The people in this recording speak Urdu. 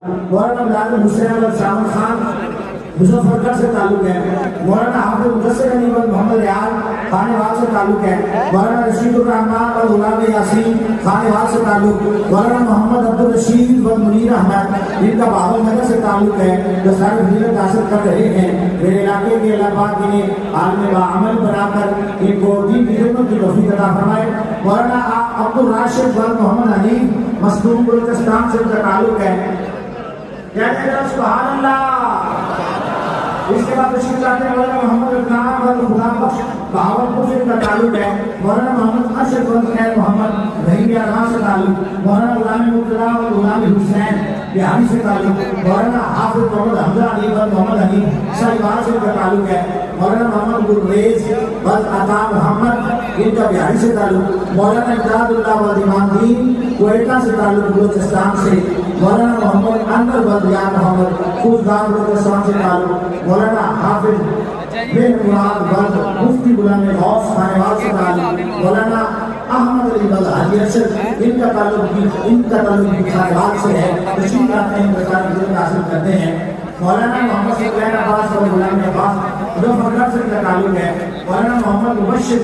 مولانا بلال حسین احمد شامل خان مظفر گڑھ سے تعلق ہے. مولانا حافظ مدثر علی محمد ریاض خانیوال سے تعلق ہے. مولانا رشید الرحمان اور غلام یاسین خانیوال سے تعلق. مولانا محمد عبد الرشید و منیر احمد جن کا بابل نگر سے تعلق ہے جو سارے فضیلت حاصل کر رہے ہیں. میرے علاقے کے اللہ پاک انہیں عالم باعمل بنا کر ان کو دین کی خدمت کی توفیق عطا فرمائے. مولانا عبد الراشد و محمد حنیف مصدوم بلوچستان سے ان کا تعلق ہے. کہتے ہیں سبحان اللہ. اس کے بعد تشریف لاتے ہیں مولانا محمد عدنان اور غلام بخش بہاولپور سے ان کا تعلق ہے. مولانا محمد ارشد و خیر محمد رحیم ارمان سے تعلق. مولانا غلام مرتضیٰ اور غلام حسین بہاری سے تعلق. مولانا حافظ محمد حمزہ علی اور محمد حنیف شاہیوال سے ان کا تعلق ہے. مولانا محمد گلریز بد عطا محمد ان کا بہاری سے تعلق. مولانا امداد اللہ و امام دین کوئٹہ سے تعلق بلوچستان سے. مولانا محمد انور بدیان محمد خوزدار بلوچستان سے تعلق. مولانا حافظ بن مراد بد مفتی غلام غوث خانیوال سے تعلق. مولانا احمد علی بد حاجی ارشد ان کا تعلق بھی خانیوال سے ہے. تشریف لاتے ہیں بچار علم حاصل کرتے ہیں. مولانا محمد سکلین عباس اور غلام عباس مظفر گڑھ سے ان کا تعلق ہے. مولانا محمد مبشر